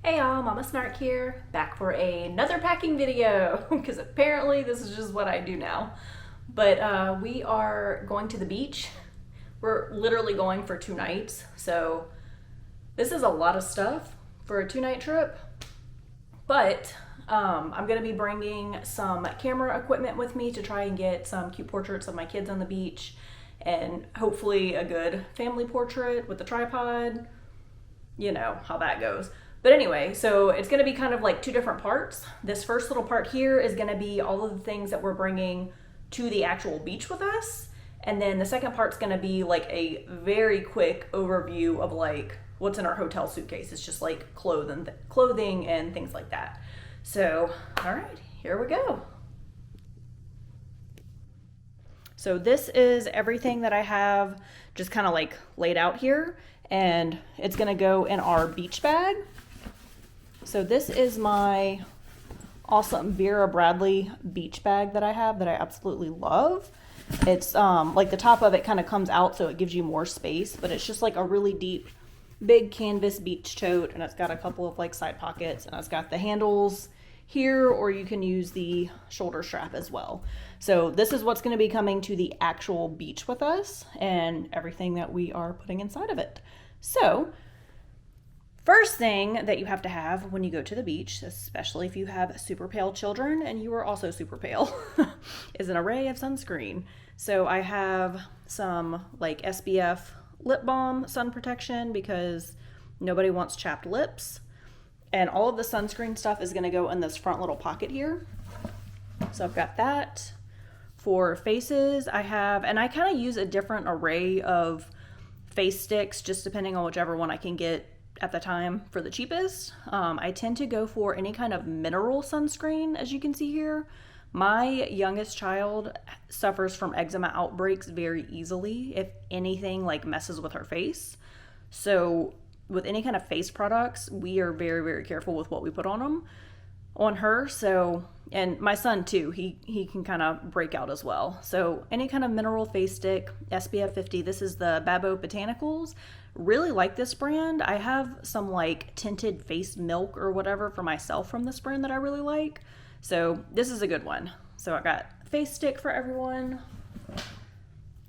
Hey y'all, Mama Snark here, back for another packing video, because apparently this is just what I do now. But we are going to the beach. We're literally going for 2 nights, so this is a lot of stuff for a 2-night trip. But I'm going to be bringing some camera equipment with me to try and get some cute portraits of my kids on the beach, and hopefully a good family portrait with the tripod. You know how that goes. But anyway, so it's going to be kind of like 2 different parts. This first little part here is going to be all of the things that we're bringing to the actual beach with us. And then the second part's going to be like a very quick overview of like what's in our hotel suitcase. It's just like clothing and things like that. So, all right, here we go. So this is everything that I have just kind of like laid out here, and it's going to go in our beach bag. So this is my awesome Vera Bradley beach bag that I have that I absolutely love. It's like the top of it kind of comes out so it gives you more space, but it's just like a really deep, big canvas beach tote, and it's got a couple of like side pockets, and it's got the handles here, or you can use the shoulder strap as well. So this is what's going to be coming to the actual beach with us and everything that we are putting inside of it. So first thing that you have to have when you go to the beach, especially if you have super pale children and you are also super pale, is an array of sunscreen. So I have some like SPF lip balm sun protection because nobody wants chapped lips. And all of the sunscreen stuff is going to go in this front little pocket here. So I've got that. For faces, I have, and I kind of use a different array of face sticks just depending on whichever one I can get at the time for the cheapest. I tend to go for any kind of mineral sunscreen, as you can see here. My youngest child suffers from eczema outbreaks very easily if anything like messes with her face. So with any kind of face products, we are very, very careful with what we put on her. So, and my son too, he can kind of break out as well. So any kind of mineral face stick, SPF 50, this is the Babo Botanicals. Really like this brand. I have some like tinted face milk or whatever for myself from this brand that I really like. So this is a good one. So I got face stick for everyone.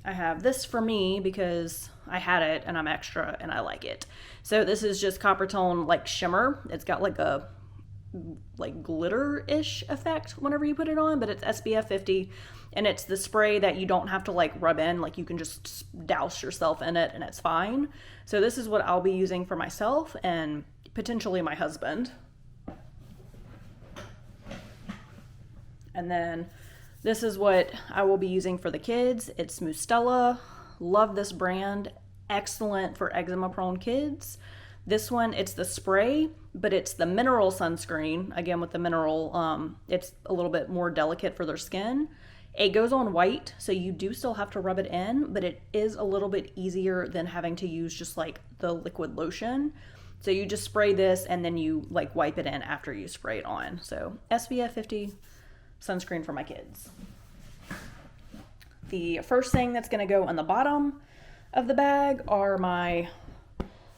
I have this for me because I had it and I'm extra and I like it. So this is just copper tone like shimmer. It's got like a like glitter-ish effect whenever you put it on, but it's SPF 50 and it's the spray that you don't have to like rub in, like you can just douse yourself in it and it's fine. So this is what I'll be using for myself and potentially my husband. And then this is what I will be using for the kids. It's Mustela. Love this brand. Excellent for eczema prone kids. This one, it's the spray, but it's the mineral sunscreen. Again, with the mineral, it's a little bit more delicate for their skin. It goes on white, so you do still have to rub it in, but it is a little bit easier than having to use just like the liquid lotion. So you just spray this and then you like wipe it in after you spray it on. So SPF 50 sunscreen for my kids. The first thing that's going to go on the bottom of the bag are my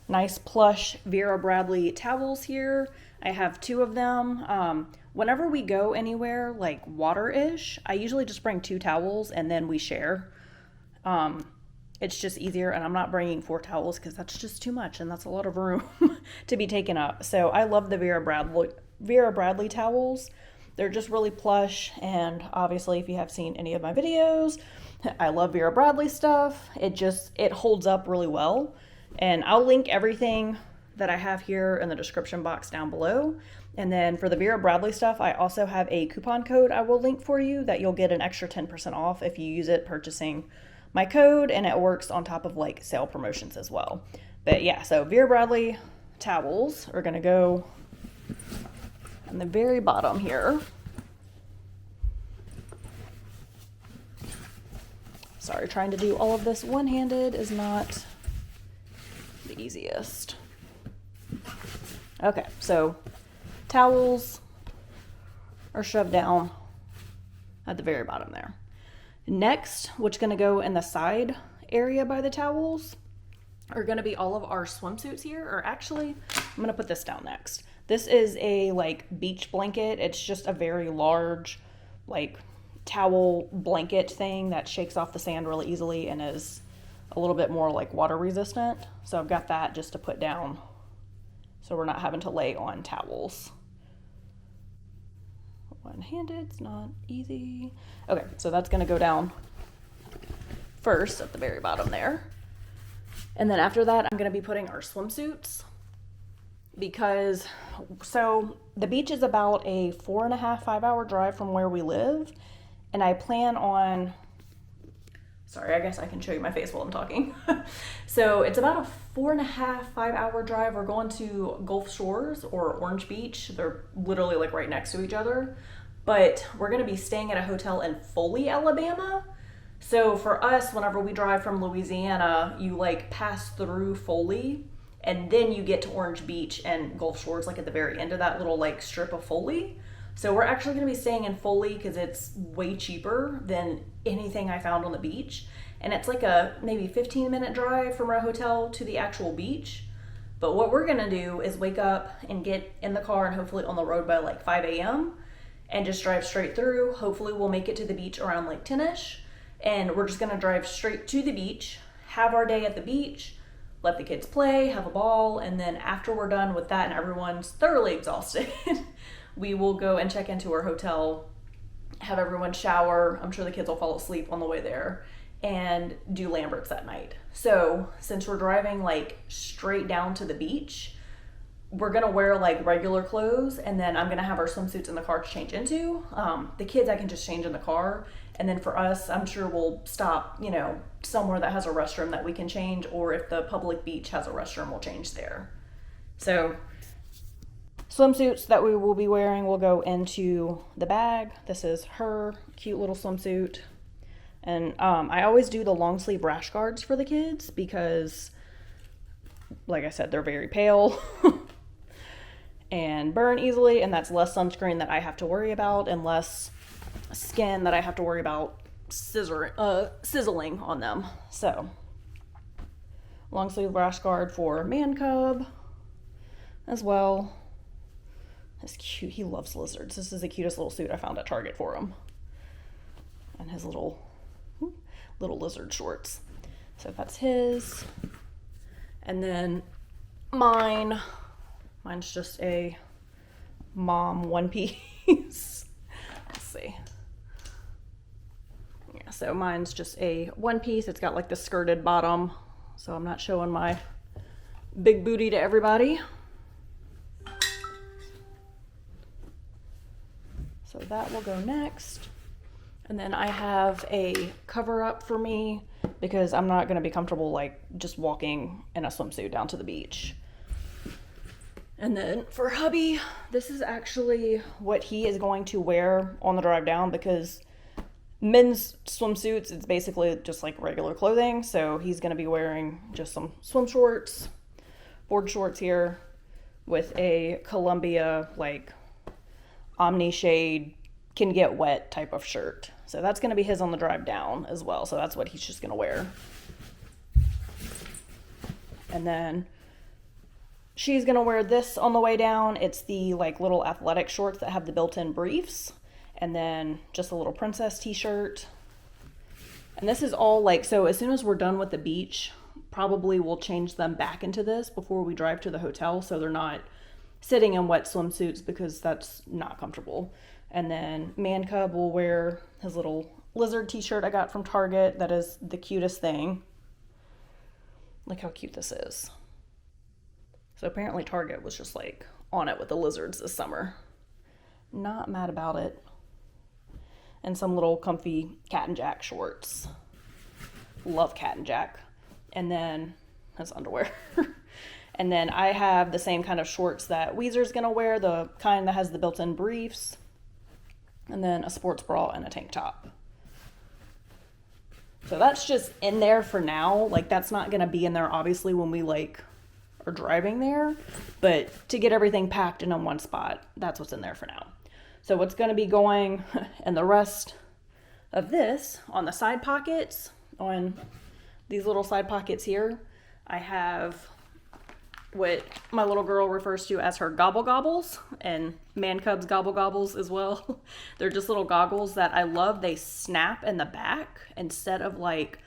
nice plush Vera Bradley towels here. I have 2 of them. Whenever we go anywhere like water-ish, I usually just bring 2 towels and then we share. It's just easier, and I'm not bringing 4 towels because that's just too much and that's a lot of room to be taken up. So I love the Vera Bradley towels. They're just really plush, and obviously if you have seen any of my videos, I love Vera Bradley stuff. It holds up really well. And I'll link everything that I have here in the description box down below. And then for the Vera Bradley stuff, I also have a coupon code I will link for you that you'll get an extra 10% off if you use it purchasing my code, and it works on top of like sale promotions as well. But yeah, so Vera Bradley towels are gonna go on the very bottom here. Sorry, trying to do all of this one-handed is not the easiest. Okay, so towels are shoved down at the very bottom there. Next, what's going to go in the side area by the towels are going to be all of our swimsuits here, or actually I'm gonna put this down next. This is a like beach blanket. It's just a very large like towel blanket thing that shakes off the sand really easily and is a little bit more like water resistant. So I've got that just to put down so we're not having to lay on towels. One-handed, it's not easy. Okay, so that's gonna go down first at the very bottom there. And then after that, I'm gonna be putting our swimsuits because, so the beach is about a 4.5, 5-hour drive from where we live. And I plan on, sorry, I guess I can show you my face while I'm talking. So it's about a 4.5, 5-hour drive. We're going to Gulf Shores or Orange Beach. They're literally like right next to each other. But we're gonna be staying at a hotel in Foley, Alabama. So for us, whenever we drive from Louisiana, you like pass through Foley and then you get to Orange Beach and Gulf Shores like at the very end of that little like strip of Foley. So we're actually gonna be staying in Foley because it's way cheaper than anything I found on the beach. And it's like a maybe 15-minute drive from our hotel to the actual beach. But what we're gonna do is wake up and get in the car and hopefully on the road by like 5 a.m. and just drive straight through. Hopefully we'll make it to the beach around like 10ish. And we're just gonna drive straight to the beach, have our day at the beach, let the kids play, have a ball, and then after we're done with that and everyone's thoroughly exhausted, we will go and check into our hotel, have everyone shower. I'm sure the kids will fall asleep on the way there, and do Lambert's that night. So since we're driving like straight down to the beach, we're gonna wear like regular clothes, and then I'm gonna have our swimsuits in the car to change into. The kids I can just change in the car, and then for us, I'm sure we'll stop, you know, somewhere that has a restroom that we can change, or if the public beach has a restroom, we'll change there. So swimsuits that we will be wearing will go into the bag. This is her cute little swimsuit. And I always do the long sleeve rash guards for the kids because, like I said, they're very pale and burn easily, and that's less sunscreen that I have to worry about and less skin that I have to worry about sizzling on them. So long sleeve rash guard for Man Cub as well. It's cute. He loves lizards. This is the cutest little suit I found at Target for him. And his little lizard shorts. So that's his. And then mine's just a mom one piece. Let's see. Yeah, so mine's just a one piece. It's got like the skirted bottom, so I'm not showing my big booty to everybody. So that will go next. And then I have a cover up for me because I'm not going to be comfortable like just walking in a swimsuit down to the beach. And then for hubby, this is actually what he is going to wear on the drive down because men's swimsuits, it's basically just like regular clothing. So he's going to be wearing just some swim shorts, board shorts here with a Columbia like Omni shade can get wet type of shirt. So that's going to be his on the drive down as well. So that's what he's just going to wear. And then she's going to wear this on the way down. It's the like little athletic shorts that have the built-in briefs. And then just a little princess t-shirt. And this is all like, so as soon as we're done with the beach, probably we'll change them back into this before we drive to the hotel. So they're not sitting in wet swimsuits because that's not comfortable. And then Man Cub will wear his little lizard t-shirt I got from Target. That is the cutest thing. Look how cute this is. So apparently Target was just like on it with the lizards this summer. Not mad about it. And some little comfy Cat and Jack shorts. Love Cat and Jack. And then his underwear. And then I have the same kind of shorts that Weezer's gonna wear, the kind that has the built-in briefs. And then a sports bra and a tank top. So that's just in there for now. Like that's not gonna be in there obviously when we like are driving there, but to get everything packed in on one spot, that's what's in there for now. So what's gonna be going in the rest of this on the side pockets, on these little side pockets here, I have what my little girl refers to as her gobble gobbles, and man cubs gobble gobbles as well. They're just little goggles that I love. They snap in the back instead of like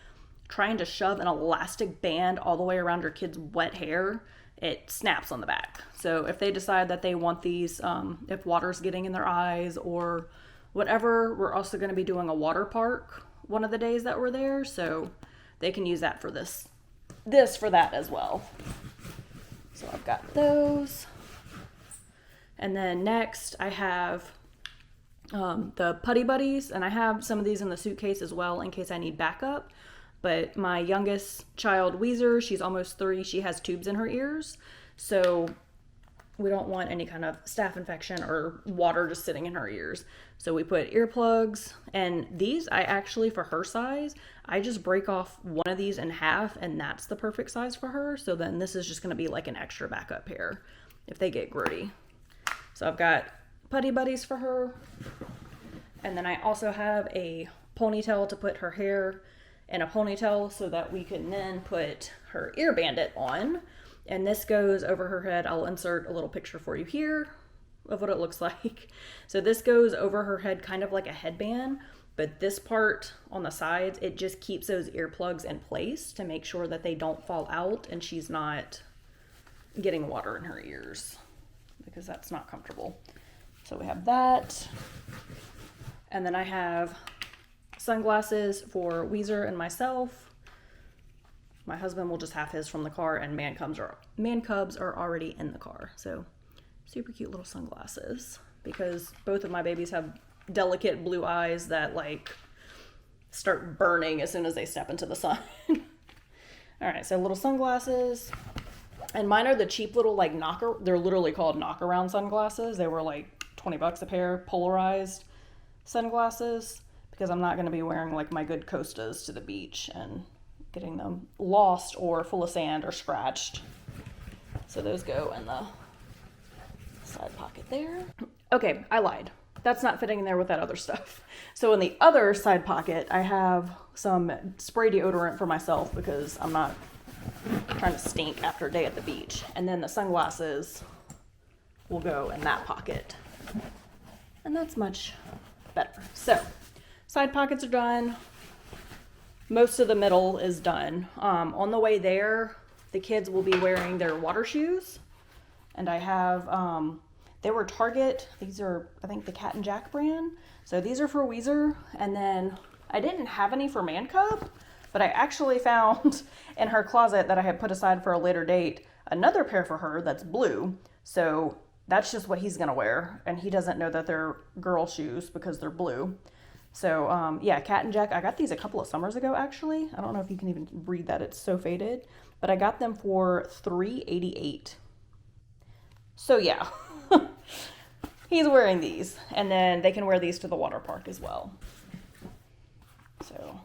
trying to shove an elastic band all the way around your kid's wet hair. It snaps on the back. So if they decide that they want these, if water's getting in their eyes or whatever, we're also going to be doing a water park one of the days that we're there. So they can use that for this for that as well. So I've got those. And then next I have the Putty Buddies, and I have some of these in the suitcase as well in case I need backup. But my youngest child, Weezer, she's almost 3. She has tubes in her ears. So we don't want any kind of staph infection or water just sitting in her ears. So we put earplugs, and these I actually, for her size, I just break off one of these in half, and that's the perfect size for her. So then this is just going to be like an extra backup pair if they get grody. So I've got Putty Buddies for her. And then I also have a ponytail to put her hair in a ponytail so that we can then put her ear bandit on. And this goes over her head. I'll insert a little picture for you here of what it looks like. So this goes over her head kind of like a headband, but this part on the sides, it just keeps those earplugs in place to make sure that they don't fall out and she's not getting water in her ears, because that's not comfortable. So we have that. And then I have sunglasses for Weezer and myself. My husband will just have his from the car, and man cubs are already in the car. So super cute little sunglasses, because both of my babies have delicate blue eyes that like start burning as soon as they step into the sun. All right, so little sunglasses. And mine are the cheap little like they're literally called knock-around sunglasses. They were like 20 bucks a pair, polarized sunglasses, because I'm not going to be wearing like my good Costas to the beach and getting them lost or full of sand or scratched. So those go in the side pocket there. Okay, I lied. That's not fitting in there with that other stuff. So in the other side pocket, I have some spray deodorant for myself because I'm not trying to stink after a day at the beach. And then the sunglasses will go in that pocket. And that's much better. So side pockets are done. Most of the middle is done. On the way there, the kids will be wearing their water shoes. And I have, they were Target. These are, I think, the Cat and Jack brand. So these are for Weezer. And then I didn't have any for Man Cub, but I actually found in her closet that I had put aside for a later date another pair for her that's blue. So that's just what he's going to wear. And he doesn't know that they're girl shoes because they're blue. So, yeah, Cat and Jack, I got these a couple of summers ago, actually. I don't know if you can even read that. It's so faded. But I got them for $3.88. So, yeah. He's wearing these. And then they can wear these to the water park as well. So,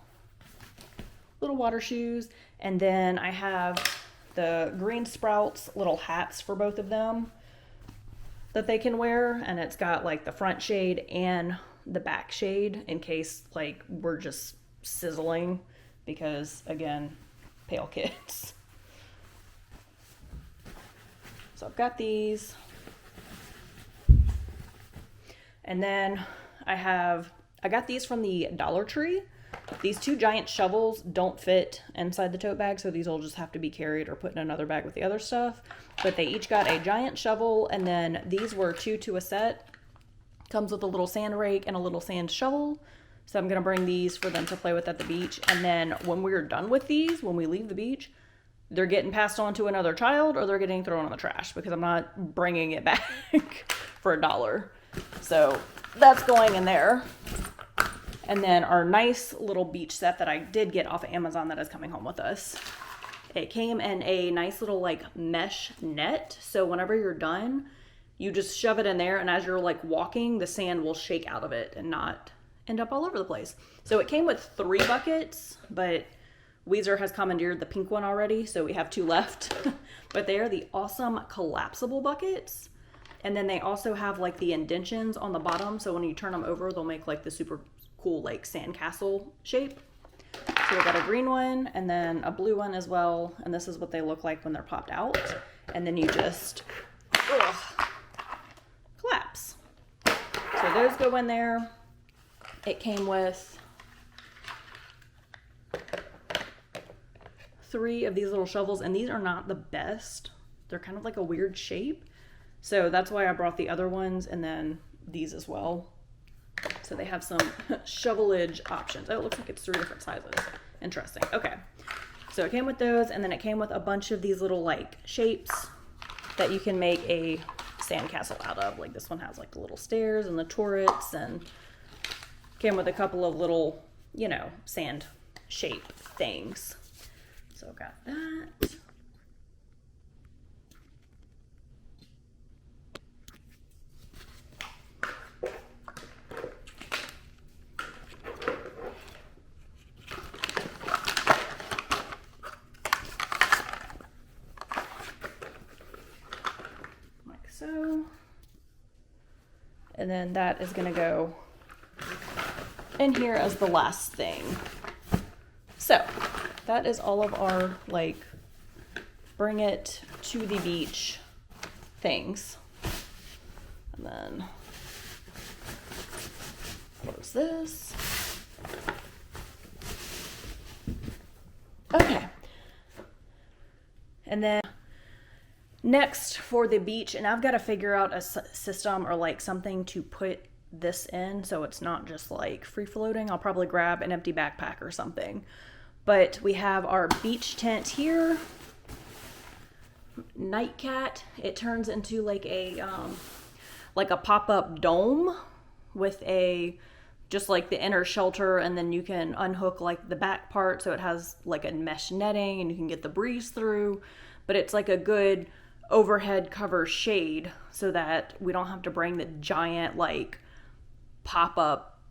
little water shoes. And then I have the Green Sprouts little hats for both of them that they can wear. And it's got, like, the front shade and the back shade in case like we're just sizzling, because again, pale kids. So I've got these, and then I got these from the Dollar Tree. These 2 giant shovels don't fit inside the tote bag, so these will just have to be carried or put in another bag with the other stuff. But they each got a giant shovel, and then these were 2 to a set. Comes with a little sand rake and a little sand shovel. So I'm going to bring these for them to play with at the beach. And then when we're done with these, when we leave the beach, they're getting passed on to another child or they're getting thrown in the trash, because I'm not bringing it back for $1. So that's going in there. And then our nice little beach set that I did get off of Amazon that is coming home with us. It came in a nice little like mesh net. So whenever you're done, you just shove it in there, and as you're like walking, the sand will shake out of it and not end up all over the place. So it came with 3 buckets, but Weezer has commandeered the pink one already, so we have 2 left. But they are the awesome collapsible buckets. And then they also have like the indentions on the bottom, so when you turn them over, they'll make like the super cool like sandcastle shape. So we got a green one and then a blue one as well, and this is what they look like when they're popped out. and then you just collapse. So those go in there. It came with 3 of these little shovels, and these are not the best. They're kind of like a weird shape. So that's why I brought the other ones, and then these as well. So they have some shovelage options. Oh, it looks like it's 3 different sizes. Interesting. Okay. So it came with those, and then it came with a bunch of these little like shapes that you can make a sandcastle out of. Like this one has like the little stairs and the turrets, and came with a couple of little, you know, sand shape things. So got that. Like so. And then that is going to go in here as the last thing. So that is all of our like bring it to the beach things. And then close this. Okay. And then next for the beach, and I've got to figure out a system or like something to put this in so it's not just like free floating. I'll probably grab an empty backpack or something. But we have our beach tent here. Night Cat. It turns into like a pop-up dome with a just like the inner shelter, and then you can unhook like the back part so it has like a mesh netting and you can get the breeze through. But it's like a good overhead cover shade so that we don't have to bring the giant like pop-up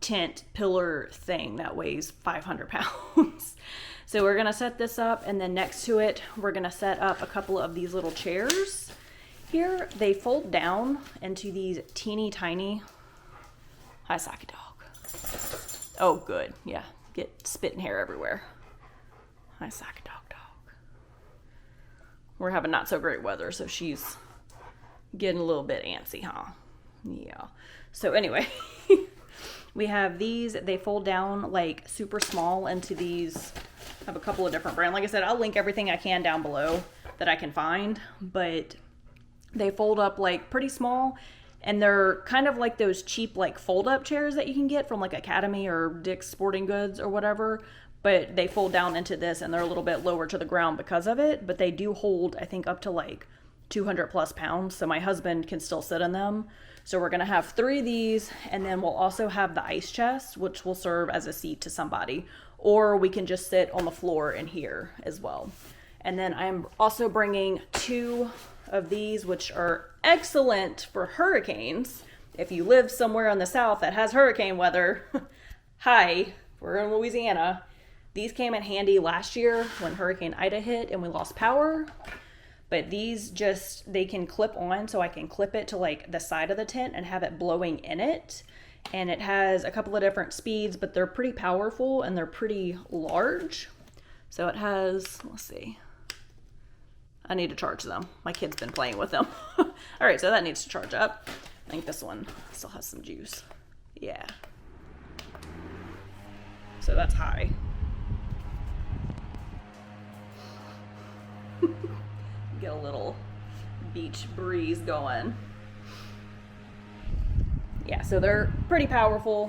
tent pillar thing that weighs 500 pounds. So we're gonna set this up, and then next to it we're gonna set up a couple of these little chairs here. They fold down into these teeny tiny. Hi, Saki dog. Oh good, yeah, get spit and hair everywhere. Hi, Saki dog. We're having not so great weather, so she's getting a little bit antsy, huh? Yeah. So anyway, we have these. They fold down like super small into these. I have a couple of different brands. Like I said, I'll link everything I can down below that I can find. But they fold up like pretty small, and they're kind of like those cheap like fold-up chairs that you can get from like Academy or Dick's Sporting Goods or whatever. But they fold down into this, and they're a little bit lower to the ground because of it. But they do hold, I think, up to like 200 plus pounds. So my husband can still sit in them. So we're going to have 3 of these. And then we'll also have the ice chest, which will serve as a seat to somebody. Or we can just sit on the floor in here as well. And then I'm also bringing 2 of these, which are excellent for hurricanes. If you live somewhere in the south that has hurricane weather, hi, we're in Louisiana. These came in handy last year when Hurricane Ida hit and we lost power. But these just, they can clip on, so I can clip it to like the side of the tent and have it blowing in it. And it has a couple of different speeds, but they're pretty powerful and they're pretty large. So it has, let's see. I need to charge them. My kid's been playing with them. All right, so that needs to charge up. I think this one still has some juice. Yeah. So that's high. Get a little beach breeze going. Yeah, so they're pretty powerful.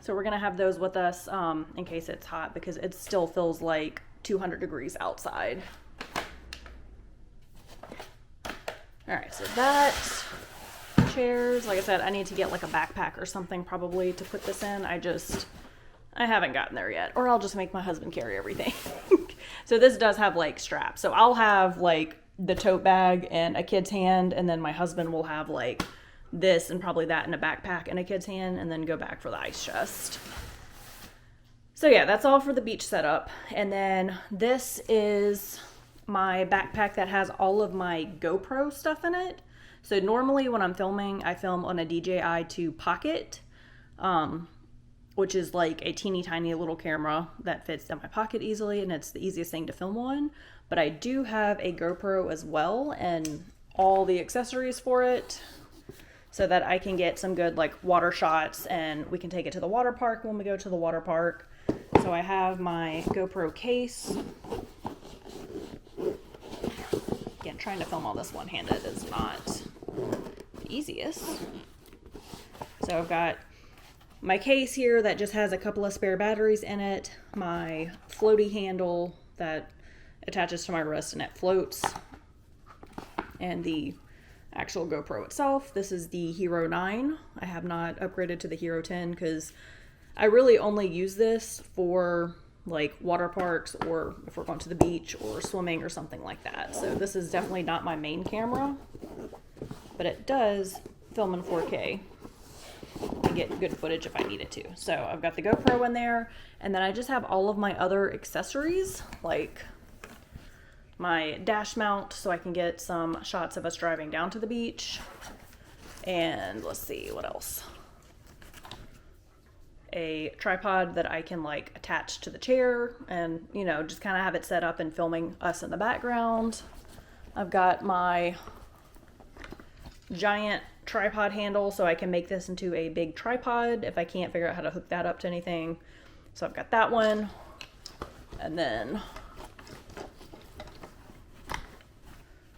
So we're gonna have those with us in case it's hot, because it still feels like 200 degrees outside. All right, so that chairs, like I said, I need to get like a backpack or something probably to put this in. I haven't gotten there yet, or I'll just make my husband carry everything. So this does have like straps. So I'll have like the tote bag and a kid's hand, and then my husband will have like this and probably that in a backpack and a kid's hand, and then go back for the ice chest. So yeah, that's all for the beach setup. And then this is my backpack that has all of my GoPro stuff in it. So normally when I'm filming, I film on a DJI 2 Pocket, which is like a teeny tiny little camera that fits in my pocket easily, and it's the easiest thing to film on. but I do have a GoPro as well and all the accessories for it so that I can get some good like water shots and we can take it to the water park when we go to the water park. So I have my GoPro case. Again, trying to film all this one-handed is not the easiest. So I've got my case here that just has a couple of spare batteries in it, my floaty handle that attaches to my wrist and it floats, and the actual GoPro itself. This is the Hero 9. I have not upgraded to the Hero 10 because I really only use this for like water parks or if we're going to the beach or swimming or something like that. So this is definitely not my main camera, but it does film in 4K and get good footage if I need it to. So I've got the GoPro in there, and then I just have all of my other accessories like my dash mount so I can get some shots of us driving down to the beach. And let's see what else. A tripod that I can like attach to the chair and, you know, just kind of have it set up and filming us in the background. I've got my giant tripod handle so I can make this into a big tripod if I can't figure out how to hook that up to anything. So I've got that one. And then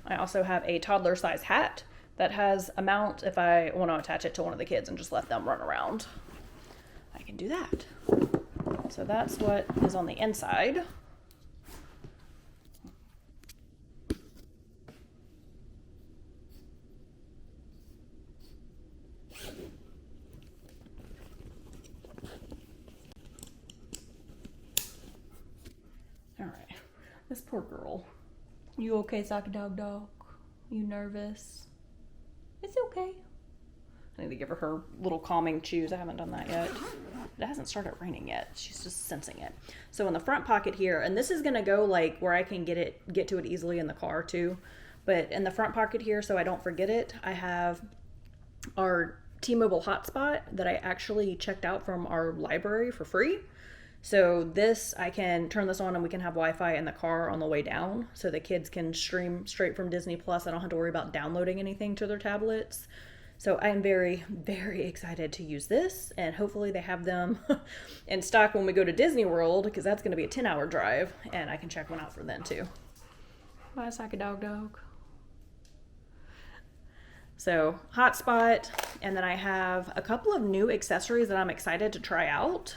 I also have a toddler size hat that has a mount if I want to attach it to one of the kids and just let them run around. I can do that. So that's what is on the inside. All right, this poor girl. You okay, Socky Dog? You nervous? It's okay. I need to give her little calming chews. I haven't done that yet. It hasn't started raining yet. She's just sensing it. So in the front pocket here, and this is gonna go like where I can get to it easily in the car too. But in the front pocket here, so I don't forget it, I have our T-Mobile hotspot that I actually checked out from our library for free. So this, I can turn this on and we can have Wi-Fi in the car on the way down so the kids can stream straight from Disney Plus. I don't have to worry about downloading anything to their tablets. So I'm very, very excited to use this, and hopefully they have them in stock when we go to Disney World, because that's going to be a 10-hour drive, and I can check one out for then too. Bye, Socky Dog. So hotspot, and then I have a couple of new accessories that I'm excited to try out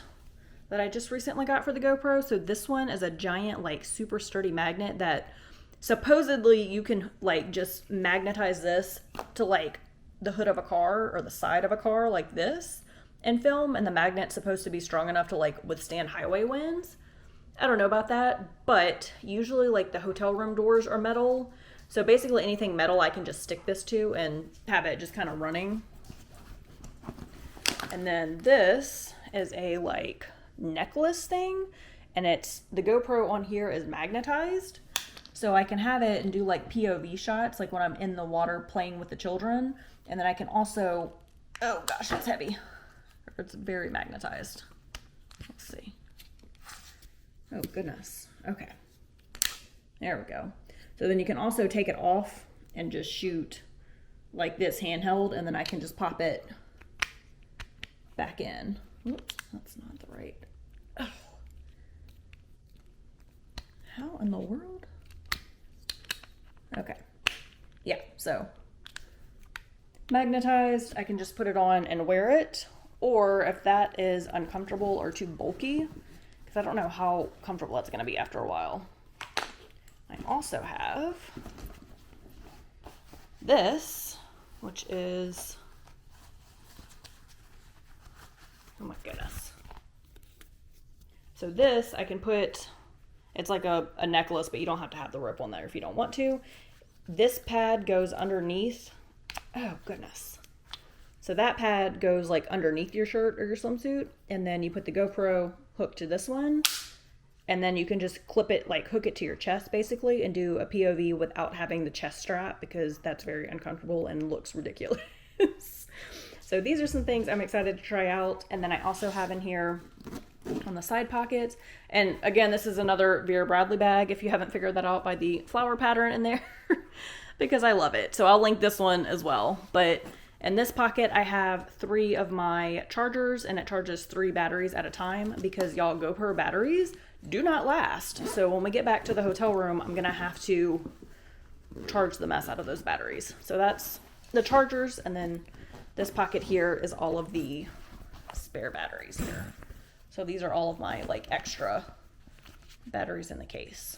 that I just recently got for the GoPro. So this one is a giant, like super sturdy magnet that supposedly you can like just magnetize this to like the hood of a car or the side of a car like this and film, and the magnet's supposed to be strong enough to like withstand highway winds. I don't know about that, but usually like the hotel room doors are metal. So basically anything metal I can just stick this to and have it just kind of running. And then this is a like necklace thing, and it's the GoPro on here is magnetized, so I can have it and do like POV shots like when I'm in the water playing with the children. And then I can also, oh gosh, it's heavy, it's very magnetized. Let's see. Oh goodness. Okay, there we go. So then you can also take it off and just shoot like this handheld, and then I can just pop it back in. Oops, that's not the right. Oh. How in the world? Okay. Yeah, so magnetized, I can just put it on and wear it, or if that is uncomfortable or too bulky, because I don't know how comfortable it's going to be after a while. I also have this, which is, oh my goodness. So this I can put, it's like a necklace, but you don't have to have the rope on there if you don't want to. This pad goes underneath, oh goodness. So that pad goes like underneath your shirt or your swimsuit, and then you put the GoPro hook to this one, and then you can just clip it, like hook it to your chest basically, and do a POV without having the chest strap, because that's very uncomfortable and looks ridiculous. So these are some things I'm excited to try out. And then I also have in here on the side pockets. And again, this is another Vera Bradley bag, if you haven't figured that out by the flower pattern in there, because I love it. So I'll link this one as well. But in this pocket, I have 3 of my chargers, and it charges 3 batteries at a time, because y'all, GoPro batteries do not last. So when we get back to the hotel room, I'm gonna have to charge the mess out of those batteries. So that's the chargers, and then this pocket here is all of the spare batteries here. So these are all of my like extra batteries in the case.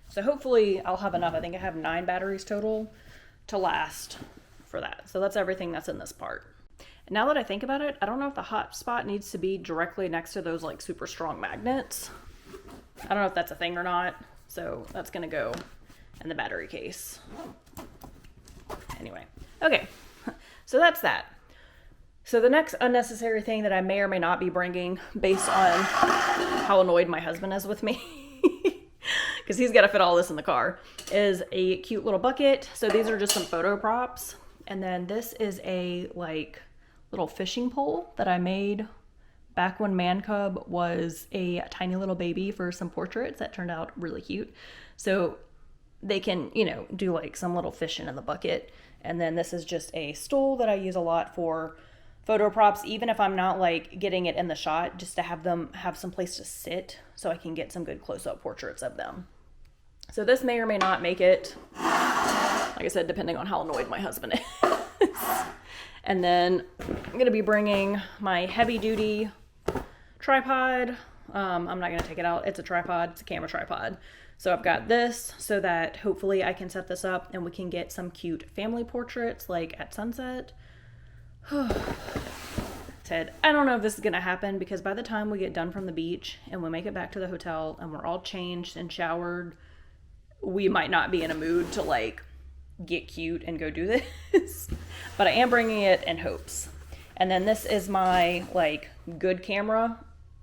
So hopefully I'll have enough. I think I have 9 batteries total to last for that. So that's everything that's in this part. And now that I think about it, I don't know if the hot spot needs to be directly next to those like super strong magnets. I don't know if that's a thing or not. So that's gonna go in the battery case. Anyway, okay, so that's that. So the next unnecessary thing that I may or may not be bringing, based on how annoyed my husband is with me, because he's got to fit all this in the car, is a cute little bucket. So these are just some photo props. And then this is a like little fishing pole that I made back when Man Cub was a tiny little baby for some portraits that turned out really cute. So they can, you know, do like some little fishing in the bucket. And then this is just a stool that I use a lot for photo props, even if I'm not like getting it in the shot, just to have them have some place to sit so I can get some good close-up portraits of them. So this may or may not make it, like I said, depending on how annoyed my husband is. And then I'm going to be bringing my heavy-duty tripod. I'm not going to take it out. It's a tripod. It's a camera tripod. So I've got this so that hopefully I can set this up and we can get some cute family portraits like at sunset. Ted, I don't know if this is going to happen, because by the time we get done from the beach and we make it back to the hotel and we're all changed and showered, we might not be in a mood to like get cute and go do this. But I am bringing it in hopes. And then this is my like good camera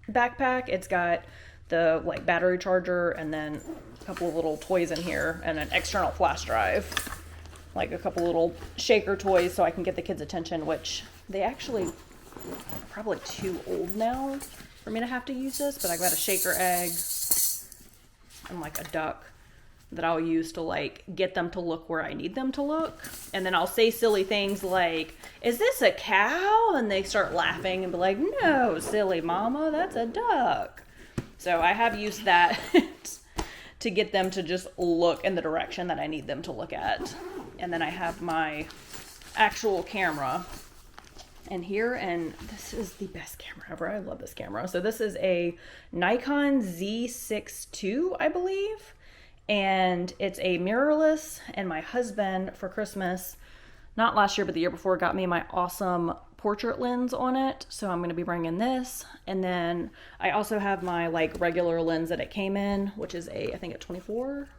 backpack. It's got the like battery charger and then a couple of little toys in here and an external flash drive, like a couple little shaker toys so I can get the kids' attention, which they actually are probably too old now for me to have to use this, but I got a shaker egg and like a duck that I'll use to like get them to look where I need them to look. And then I'll say silly things like, is this a cow? And they start laughing and be like, no, silly mama, that's a duck. So I have used that to get them to just look in the direction that I need them to look at. And then I have my actual camera in here, and this is the best camera ever. I love this camera. So this is a Nikon Z6 II, I believe. And it's a mirrorless, and my husband for Christmas, not last year, but the year before, got me my awesome portrait lens on it. So I'm going to be bringing this. And then I also have my like regular lens that it came in, which is I think a 24.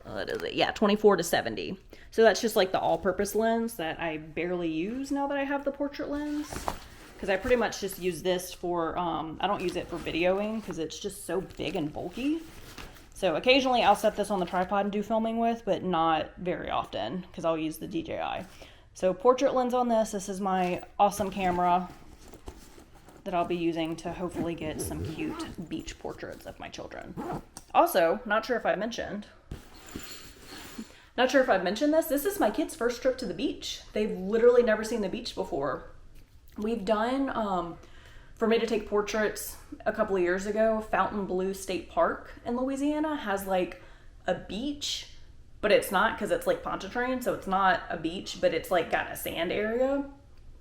What is it? Yeah, 24-70. So that's just like the all-purpose lens that I barely use now that I have the portrait lens. Because I pretty much just use this for, I don't use it for videoing because it's just so big and bulky. So occasionally I'll set this on the tripod and do filming with, but not very often because I'll use the DJI. So portrait lens on this. This is my awesome camera that I'll be using to hopefully get some cute beach portraits of my children. Also, not sure if I mentioned this. This is my kids' first trip to the beach. They've literally never seen the beach before. We've done, for me to take portraits a couple of years ago, Fontainebleau State Park in Louisiana has like a beach, but it's not, because it's like Pontchartrain, so it's not a beach, but it's like got a sand area.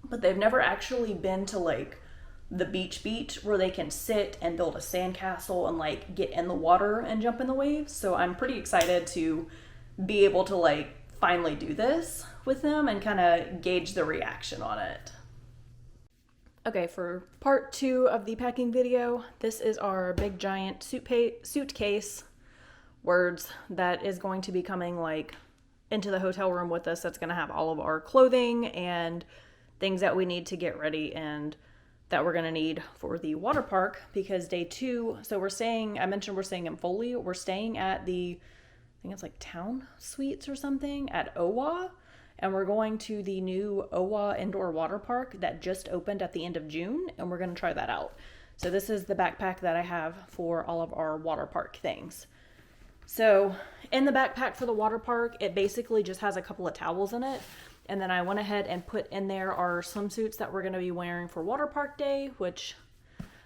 But they've never actually been to like the beach where they can sit and build a sandcastle and like get in the water and jump in the waves. So I'm pretty excited to be able to like finally do this with them and kind of gauge the reaction on it. Okay, for part 2 of the packing video, this is our big giant suitcase, words, that is going to be coming like into the hotel room with us. That's going to have all of our clothing and things that we need to get ready and that we're going to need for the water park, because day 2, so I mentioned we're staying in Foley. We're staying at the, I think it's like Town Suites or something at OWA. And we're going to the new OWA indoor water park that just opened at the end of June, and we're going to try that out. So this is the backpack that I have for all of our water park things. So in the backpack for the water park, it basically just has a couple of towels in it. And then I went ahead and put in there our swimsuits that we're going to be wearing for water park day, which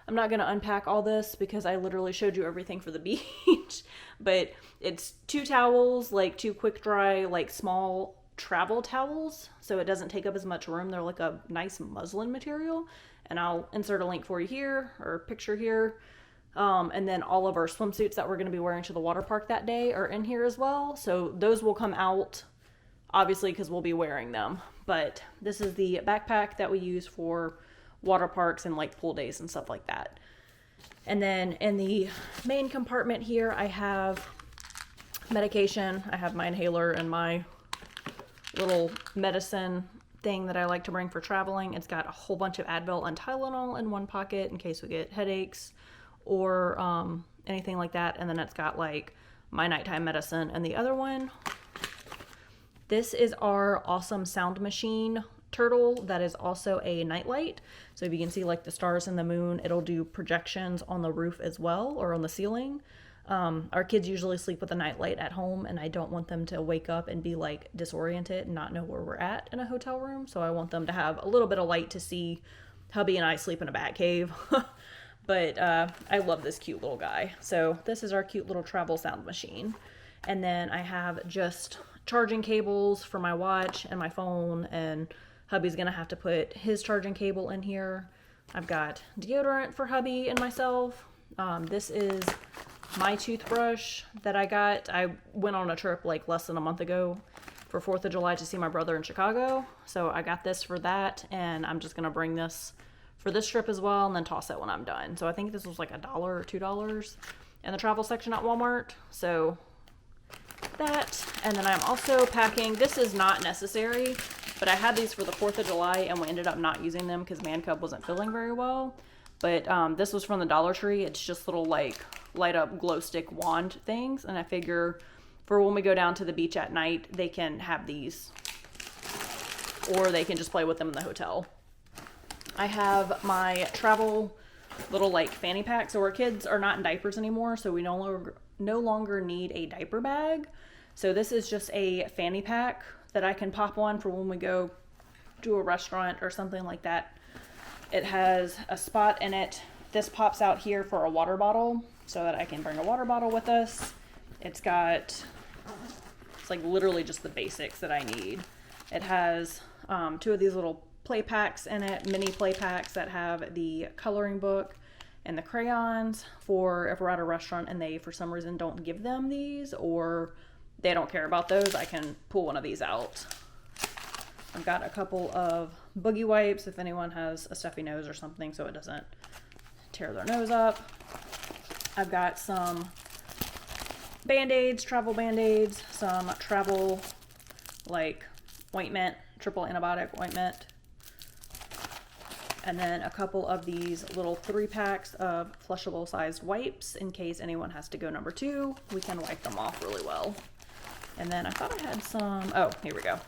I'm not going to unpack all this because I literally showed you everything for the beach. But it's 2 towels, like 2 quick dry, like small travel towels. So it doesn't take up as much room. They're like a nice muslin material. And I'll insert a link for you here, or a picture here. And then all of our swimsuits that we're going to be wearing to the water park that day are in here as well. So those will come out, obviously, because we'll be wearing them. But this is the backpack that we use for water parks and like pool days and stuff like that. And then in the main compartment here, I have medication. I have my inhaler and my little medicine thing that I like to bring for traveling. It's got a whole bunch of Advil and Tylenol in one pocket in case we get headaches or anything like that. And then it's got like my nighttime medicine and the other one. This is our awesome sound machine turtle that is also a nightlight. So if you can see like the stars and the moon, it'll do projections on the roof as well, or on the ceiling. Our kids usually sleep with a nightlight at home, and I don't want them to wake up and be like disoriented and not know where we're at in a hotel room. So I want them to have a little bit of light to see. Hubby and I sleep in a bat cave. But I love this cute little guy. So this is our cute little travel sound machine. And then I have just charging cables for my watch and my phone, and hubby's gonna have to put his charging cable in here. I've got deodorant for hubby and myself. This is my toothbrush that I got. I went on a trip like less than a month ago for 4th of July to see my brother in Chicago. So I got this for that, and I'm just gonna bring this for this trip as well, and then toss it when I'm done. So I think this was like $1 or $2 in the travel section at Walmart. So that, and then I'm also packing, this is not necessary, but I had these for the 4th of July and we ended up not using them because Man Cub wasn't feeling very well. But this was from the Dollar Tree. It's just little like light up glow stick wand things, and I figure for when we go down to the beach at night, they can have these, or they can just play with them in the hotel. I have my travel little like fanny pack. So our kids are not in diapers anymore, so we no longer need a diaper bag. So this is just a fanny pack that I can pop on for when we go to a restaurant or something like that. It has a spot in it. This pops out here for a water bottle so that I can bring a water bottle with us. It's like literally just the basics that I need. It has 2 of these little play packs in it, mini play packs that have the coloring book and the crayons for if we're at a restaurant and they for some reason don't give them these, or they don't care about those, I can pull one of these out. I've got a couple of boogie wipes if anyone has a stuffy nose or something so it doesn't tear their nose up. I've got some band-aids, travel band-aids, some travel like ointment, triple antibiotic ointment, and then a couple of these little 3-packs of flushable sized wipes in case anyone has to go number 2. We can wipe them off really well. And then I thought I had some, oh, here we go.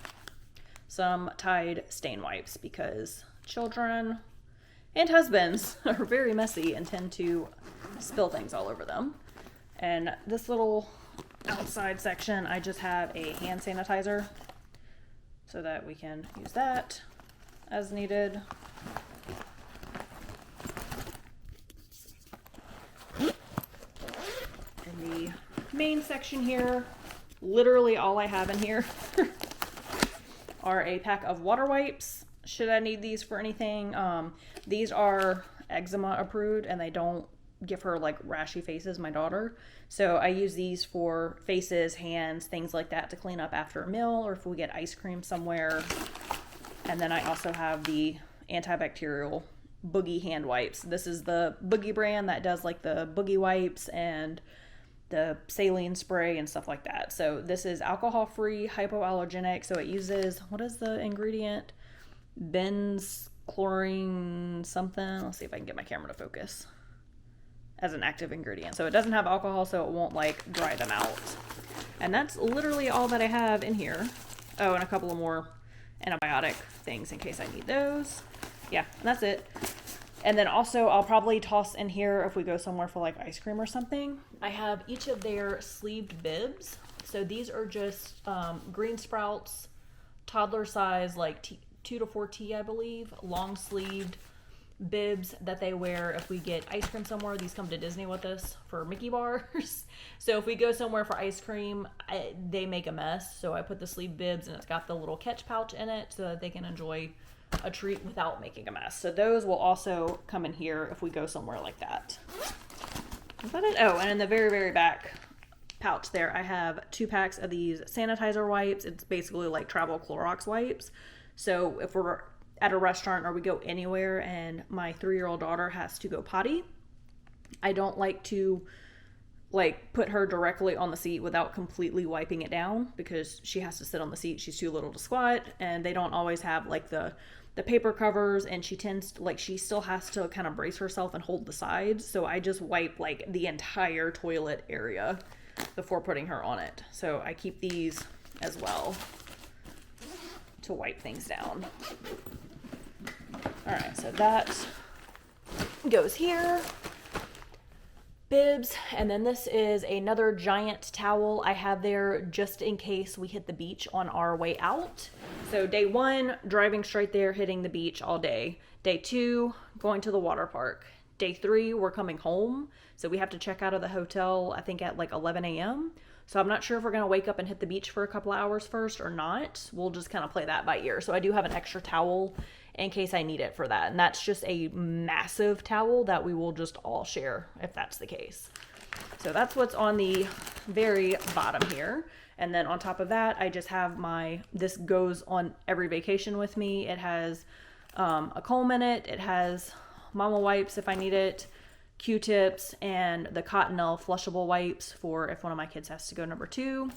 Some Tide stain wipes because children and husbands are very messy and tend to spill things all over them. And this little outside section, I just have a hand sanitizer so that we can use that as needed. In the main section here, literally all I have in here are a pack of water wipes. Should I need these for anything? These are eczema approved and they don't give her like rashy faces, my daughter. So I use these for faces, hands, things like that to clean up after a meal or if we get ice cream somewhere. And then I also have the antibacterial boogie hand wipes. This is the Boogie brand that does like the boogie wipes and the saline spray and stuff like that. So this is alcohol-free, hypoallergenic. So it uses, what is the ingredient? Benzchlorine something. Let's see if I can get my camera to focus. As an active ingredient. So it doesn't have alcohol, so it won't like dry them out. And that's literally all that I have in here. Oh, and a couple of more antibiotic things in case I need those. Yeah, and that's it. And then also I'll probably toss in here if we go somewhere for like ice cream or something. I have each of their sleeved bibs. So these are just green sprouts, toddler size, like 2 to 4T, I believe, long sleeved bibs that they wear if we get ice cream somewhere. These come to Disney with us for Mickey bars. So if we go somewhere for ice cream, they make a mess. So I put the sleeve bibs and it's got the little catch pouch in it so that they can enjoy a treat without making a mess. So those will also come in here if we go somewhere like that. Is that it? Oh, and in the very, very back pouch there, I have 2 packs of these sanitizer wipes. It's basically like travel Clorox wipes. So if we're at a restaurant or we go anywhere and my 3-year-old daughter has to go potty, I don't like to put her directly on the seat without completely wiping it down, because she has to sit on the seat. She's too little to squat, and they don't always have like the paper covers, and she tends to, she still has to kind of brace herself and hold the sides. So I just wipe like the entire toilet area before putting her on it. So I keep these as well to wipe things down. All right, so that goes here. Bibs, and then this is another giant towel I have there just in case we hit the beach on our way out. So day 1, driving straight there, hitting the beach all day. Day 2, going to the water park. Day 3, we're coming home. So we have to check out of the hotel, I think at like 11 a.m. So I'm not sure if we're going to wake up and hit the beach for a couple hours first or not. We'll just kind of play that by ear. So I do have an extra towel in case I need it for that. And that's just a massive towel that we will just all share if that's the case. So that's what's on the very bottom here. And then on top of that, I just have this goes on every vacation with me. It has a comb in it. It has mama wipes if I need it, Q-tips, and the Cottonelle flushable wipes for if one of my kids has to go number 2.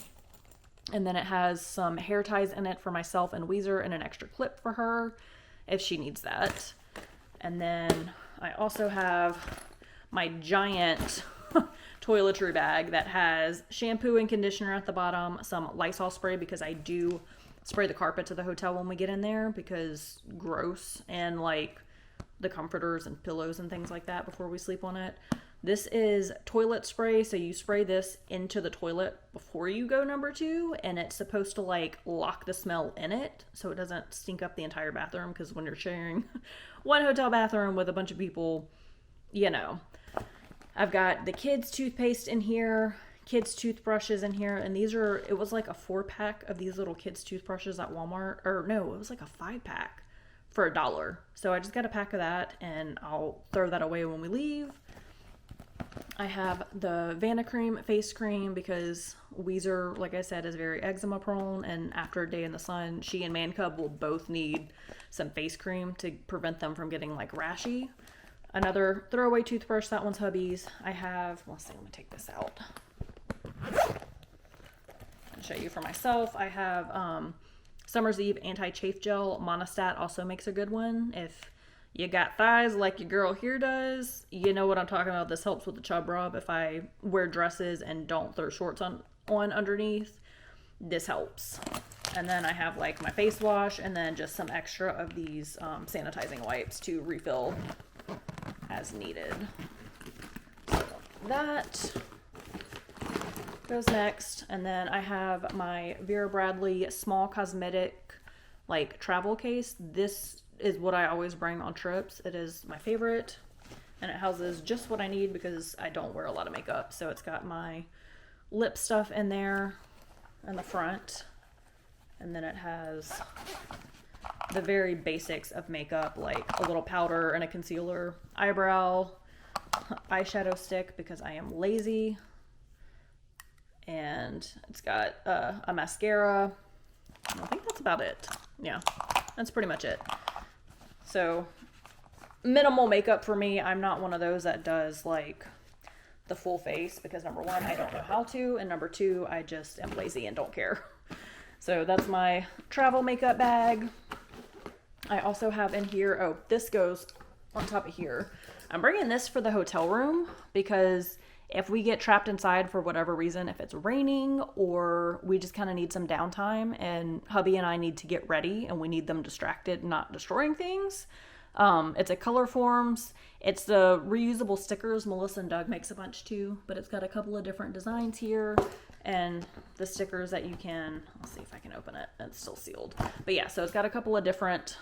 And then it has some hair ties in it for myself and Weezer, and an extra clip for her if she needs that. And then I also have my giant toiletry bag that has shampoo and conditioner at the bottom, some Lysol spray because I do spray the carpet to the hotel when we get in there because gross, and the comforters and pillows and things like that before we sleep on it. This is toilet spray, so you spray this into the toilet before you go number 2, and it's supposed to lock the smell in it so it doesn't stink up the entire bathroom, because when you're sharing one hotel bathroom with a bunch of people, I've got the kids' toothpaste in here, kids' toothbrushes in here, and it was like a 4-pack of these little kids' toothbrushes at Walmart, or no, it was like a 5-pack for $1. So I just got a pack of that, and I'll throw that away when we leave. I have the Vanicream face cream because Weezer, like I said, is very eczema prone, and after a day in the sun, she and Man Cub will both need some face cream to prevent them from getting rashy. Another throwaway toothbrush, that one's hubby's. I have, let's see, let me take this out. I'll show you for myself. I have Summer's Eve anti-chafe gel. Monostat also makes a good one. If you got thighs like your girl here does, you know what I'm talking about. This helps with the chub rub. If I wear dresses and don't throw shorts on underneath, this helps. And then I have my face wash, and then just some extra of these sanitizing wipes to refill as needed. So that goes next. And then I have my Vera Bradley small cosmetic travel case. This is what I always bring on trips. It is my favorite, and it houses just what I need because I don't wear a lot of makeup. So it's got my lip stuff in there in the front, and then it has the very basics of makeup, like a little powder and a concealer, eyebrow, eyeshadow stick because I am lazy, and it's got a mascara. I think that's about it. Yeah, that's pretty much it. So minimal makeup for me. I'm not one of those that does the full face because number 1, I don't know how to, and number 2, I just am lazy and don't care. So that's my travel makeup bag. I also have in here, this goes on top of here. I'm bringing this for the hotel room because if we get trapped inside for whatever reason, if it's raining or we just kind of need some downtime and hubby and I need to get ready and we need them distracted, not destroying things, It's a Color Forms. It's the reusable stickers. Melissa and Doug makes a bunch too, but it's got a couple of different designs here, and the stickers that you can, I'll see if I can open it. It's still sealed. But yeah, so it's got a couple of different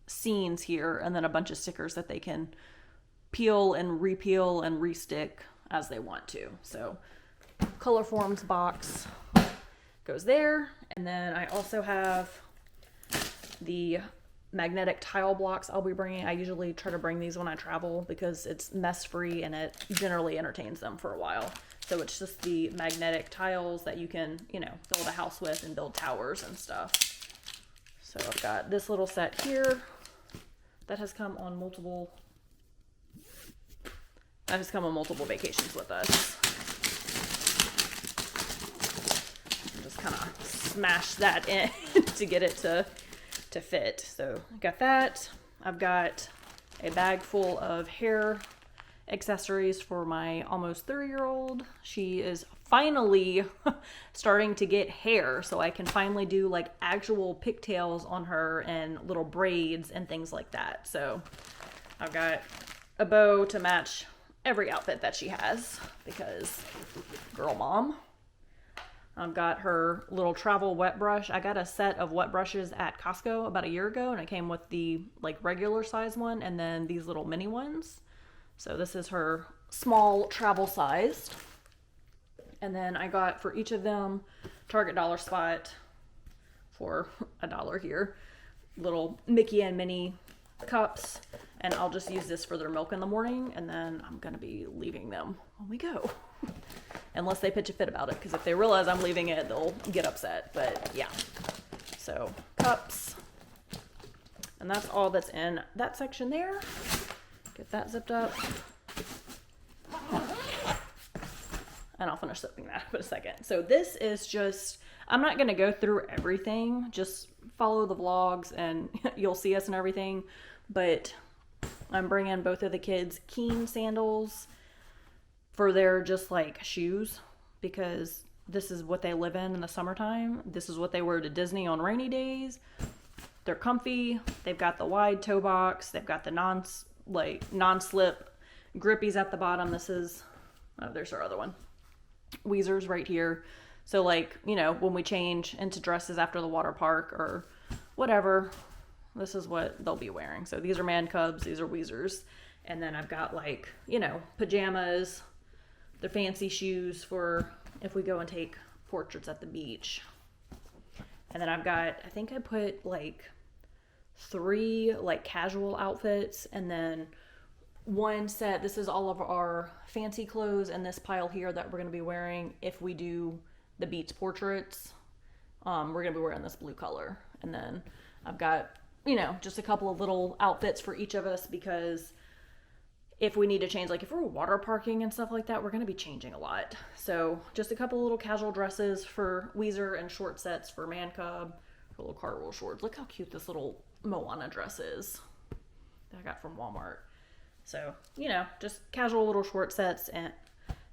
scenes here, and then a bunch of stickers that they can peel and repeal and restick as they want to. So Color Forms box goes there. And then I also have the magnetic tile blocks I'll be bringing. I usually try to bring these when I travel because it's mess free and it generally entertains them for a while. So it's just the magnetic tiles that you can, you know, build a house with and build towers and stuff. So I've got this little set here that has come on multiple vacations with us. Just kind of smash that in to get it to fit. So I got that. I've got a bag full of hair accessories for my almost 3-year-old. She is finally starting to get hair, so I can finally do like actual pigtails on her and little braids and things like that. So I've got a bow to match every outfit that she has because girl mom. I've got her little travel wet brush. I got a set of wet brushes at Costco about a year ago, and it came with the like regular size one and then these little mini ones. So this is her small travel sized. And then I got for each of them Target dollar spot for $1 here, little Mickey and Minnie cups, and I'll just use this for their milk in the morning, and then I'm gonna be leaving them when we go. Unless they pitch a fit about it, because if they realize I'm leaving it, they'll get upset. But yeah, so cups, and that's all that's in that section there. Get that zipped up, and I'll finish zipping that in a second. So this is just, I'm not going to go through everything, just follow the vlogs and you'll see us and everything, but I'm bringing both of the kids Keen sandals for their just like shoes, because this is what they live in the summertime. This is what they wear to Disney on rainy days. They're comfy. They've got the wide toe box. They've got the non-slip grippies at the bottom. This is, oh, there's our other one. Weezers right here. So like, you know, when we change into dresses after the water park or whatever, this is what they'll be wearing. So these are Man Cubs. These are Weezers. And then I've got like, you know, pajamas, the fancy shoes for if we go and take portraits at the beach. And then I've got, I think I put like 3 like casual outfits, and then one set, this is all of our fancy clothes, and this pile here that we're going to be wearing if we do the beach portraits. We're going to be wearing this blue color. And then I've got, you know, just a couple of little outfits for each of us, because if we need to change, like if we're water parking and stuff like that, we're going to be changing a lot. So just a couple of little casual dresses for Weezer and short sets for Man Cub, for little cartwheel shorts. Look how cute this little Moana dress is that I got from Walmart. So, you know, just casual little short sets and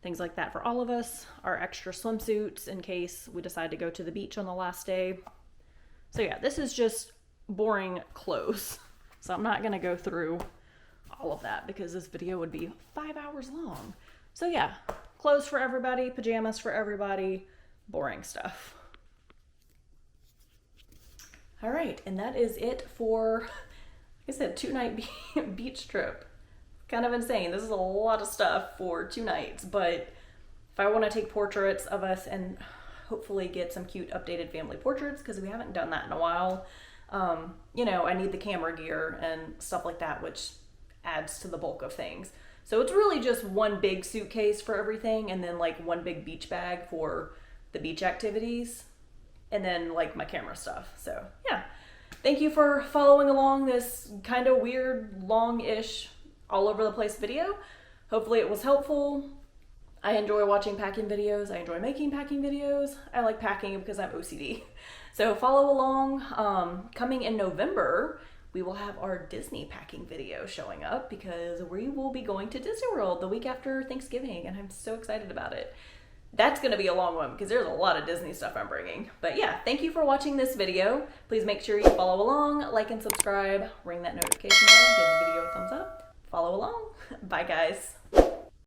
things like that for all of us. Our extra swimsuits in case we decide to go to the beach on the last day. So yeah, this is just boring clothes. So I'm not going to go through all of that because this video would be 5 hours long. So yeah, clothes for everybody, pajamas for everybody, boring stuff. All right, and that is it for, like I said, 2-night beach trip. Kind of insane. This is a lot of stuff for 2 nights, but if I want to take portraits of us and hopefully get some cute updated family portraits, because we haven't done that in a while, you know, I need the camera gear and stuff like that, which adds to the bulk of things. So it's really just one big suitcase for everything, and then like one big beach bag for the beach activities, and then like my camera stuff. So yeah, thank you for following along this kind of weird, long-ish, all over the place video. Hopefully it was helpful. I enjoy watching packing videos. I enjoy making packing videos. I like packing because I'm OCD. So follow along. Coming in November, we will have our Disney packing video showing up because we will be going to Disney World the week after Thanksgiving, and I'm so excited about it. that's gonna be a long one because there's a lot of Disney stuff I'm bringing. But yeah, thank you for watching this video. Please make sure you follow along, like and subscribe, ring that notification bell, give the video a thumbs up, follow along. Bye guys.